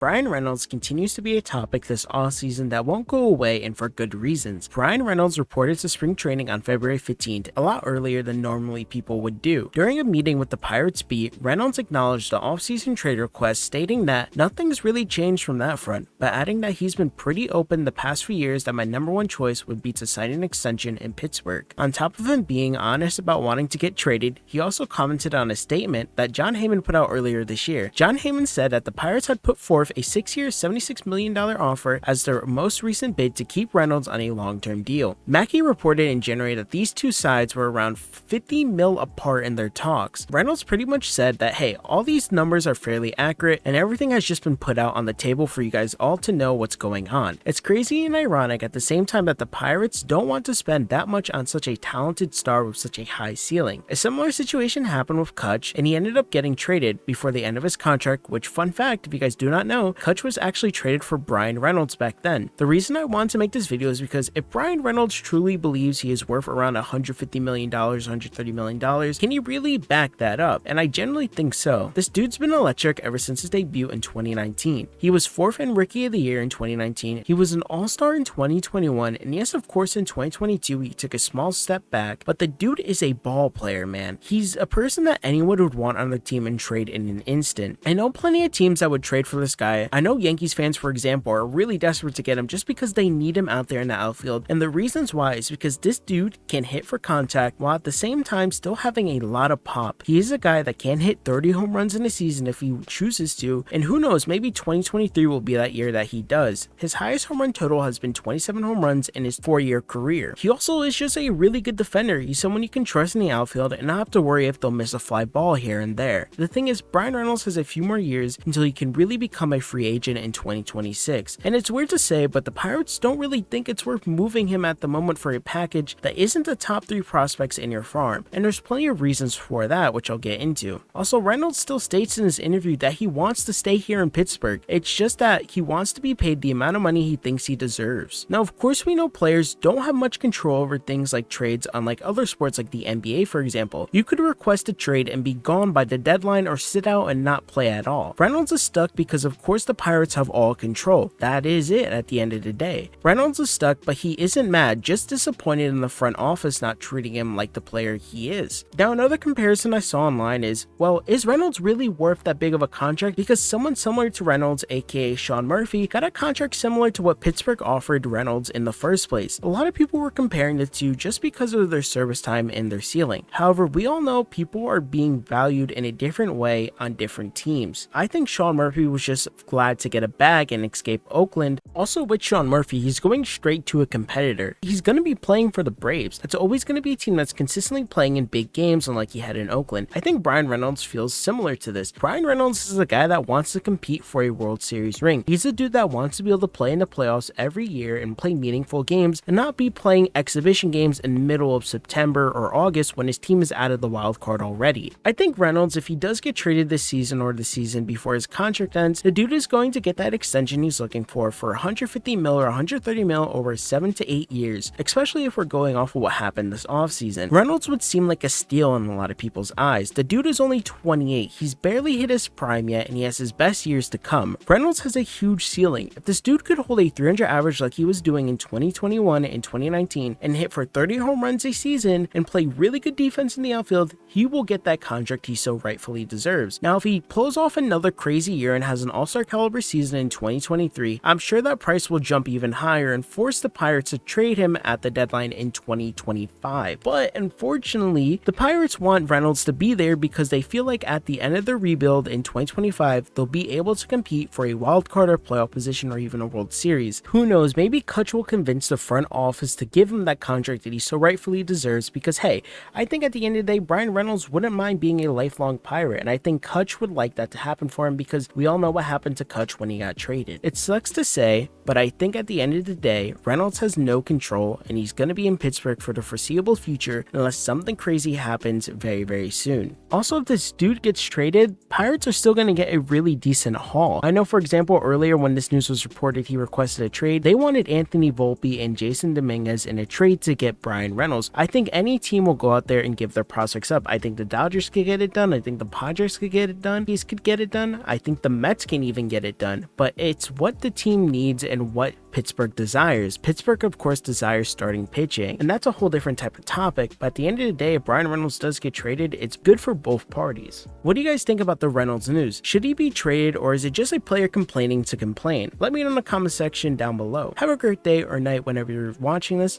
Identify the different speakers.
Speaker 1: Bryan Reynolds continues to be a topic this offseason that won't go away, and for good reasons. Bryan Reynolds reported to spring training on February 15th, a lot earlier than normally people would do. During a meeting with the Pirates beat, Reynolds acknowledged the offseason trade request, stating that nothing's really changed from that front, but adding that he's been pretty open the past few years that my number one choice would be to sign an extension in Pittsburgh. On top of him being honest about wanting to get traded, he also commented on a statement that Jon Heyman put out earlier this year. Jon Heyman said that the Pirates had put forth a 6-year, $76 million offer as their most recent bid to keep Reynolds on a long-term deal. Mackey reported in January that these two sides were around 50 mil apart in their talks. Reynolds pretty much said that, hey, all these numbers are fairly accurate and everything has just been put out on the table for you guys all to know what's going on. It's crazy and ironic at the same time that the Pirates don't want to spend that much on such a talented star with such a high ceiling. A similar situation happened with Kutch, and he ended up getting traded before the end of his contract, which, fun fact, if you guys do not know, Kutch was actually traded for Bryan Reynolds back then. The reason I want to make this video is because if Bryan Reynolds truly believes he is worth around $150 million, $130 million, can he really back that up? And I generally think so. This dude's been electric ever since his debut in 2019. He was 4th in Rookie of the Year in 2019, he was an All-Star in 2021, and yes, of course, in 2022 he took a small step back, but the dude is a ball player, man. He's a person that anyone would want on their team and trade in an instant. I know plenty of teams that would trade for this guy. I know Yankees fans, for example, are really desperate to get him just because they need him out there in the outfield, and the reasons why is because this dude can hit for contact while at the same time still having a lot of pop. He is a guy that can hit 30 home runs in a season if he chooses to, and who knows, maybe 2023 will be that year that he does. His highest home run total has been 27 home runs in his 4-year career. He also is just a really good defender. He's someone you can trust in the outfield and not have to worry if they'll miss a fly ball here and there. The thing is, Bryan Reynolds has a few more years until he can really become a free agent in 2026. And it's weird to say, but the Pirates don't really think it's worth moving him at the moment for a package that isn't the top 3 prospects in your farm. And there's plenty of reasons for that, which I'll get into. Also, Reynolds still states in his interview that he wants to stay here in Pittsburgh. It's just that he wants to be paid the amount of money he thinks he deserves. Now, of course, we know players don't have much control over things like trades, unlike other sports like the NBA, for example. You could request a trade and be gone by the deadline or sit out and not play at all. Reynolds is stuck because, of course, the Pirates have all control. That is it at the end of the day. Reynolds is stuck, but he isn't mad, just disappointed in the front office not treating him like the player he is. Now, another comparison I saw online is, well, is Reynolds really worth that big of a contract? Because someone similar to Reynolds, aka Sean Murphy, got a contract similar to what Pittsburgh offered Reynolds in the first place. A lot of people were comparing the two just because of their service time and their ceiling. However, we all know people are being valued in a different way on different teams. I think Sean Murphy was just glad to get a bag and escape Oakland. Also, with Sean Murphy, he's going straight to a competitor. He's going to be playing for the Braves. That's always going to be a team that's consistently playing in big games, unlike he had in Oakland. I think Bryan Reynolds feels similar to this. Bryan Reynolds is a guy that wants to compete for a World Series ring. He's a dude that wants to be able to play in the playoffs every year and play meaningful games and not be playing exhibition games in the middle of September or August when his team is out of the wild card already. I think Reynolds, if he does get traded this season or the season before his contract ends, the dude is going to get that extension he's looking for 150 mil or 130 mil over 7 to 8 years, especially if we're going off of what happened this offseason. Reynolds would seem like a steal in a lot of people's eyes. The dude is only 28, he's barely hit his prime yet, and he has his best years to come. Reynolds has a huge ceiling. If this dude could hold a 300 average like he was doing in 2021 and 2019 and hit for 30 home runs a season and play really good defense in the outfield, he will get that contract he so rightfully deserves. Now, if he pulls off another crazy year and has an all-star caliber season in 2023, I'm sure that price will jump even higher and force the Pirates to trade him at the deadline in 2025. But unfortunately, the Pirates want Reynolds to be there because they feel like at the end of the rebuild in 2025, they'll be able to compete for a wild card or playoff position or even a World Series. Who knows, maybe Kutch will convince the front office to give him that contract that he so rightfully deserves because, hey, I think at the end of the day, Bryan Reynolds wouldn't mind being a lifelong Pirate, and I think Kutch would like that to happen for him because we all know what happened to Kutch when he got traded. It sucks to say, say, but I think at the end of the day, Reynolds has no control and he's going to be in Pittsburgh for the foreseeable future unless something crazy happens very, very soon. Also, if this dude gets traded, Pirates are still going to get a really decent haul. I know, for example, earlier when this news was reported he requested a trade, they wanted Anthony Volpe and Jason Dominguez in a trade to get Bryan Reynolds. I think any team will go out there and give their prospects up. I think the Dodgers could get it done. I think the Padres could get it done. Yankees could get it done. I think the Mets can even get it done. But it's what the team needs and what Pittsburgh desires. Pittsburgh, of course, desires starting pitching, and that's a whole different type of topic, but at the end of the day, if Bryan Reynolds does get traded, it's good for both parties. What do you guys think about the Reynolds news? Should he be traded, or is it just a player complaining to complain? Let me know in the comment section down below. Have a great day or night whenever you're watching this,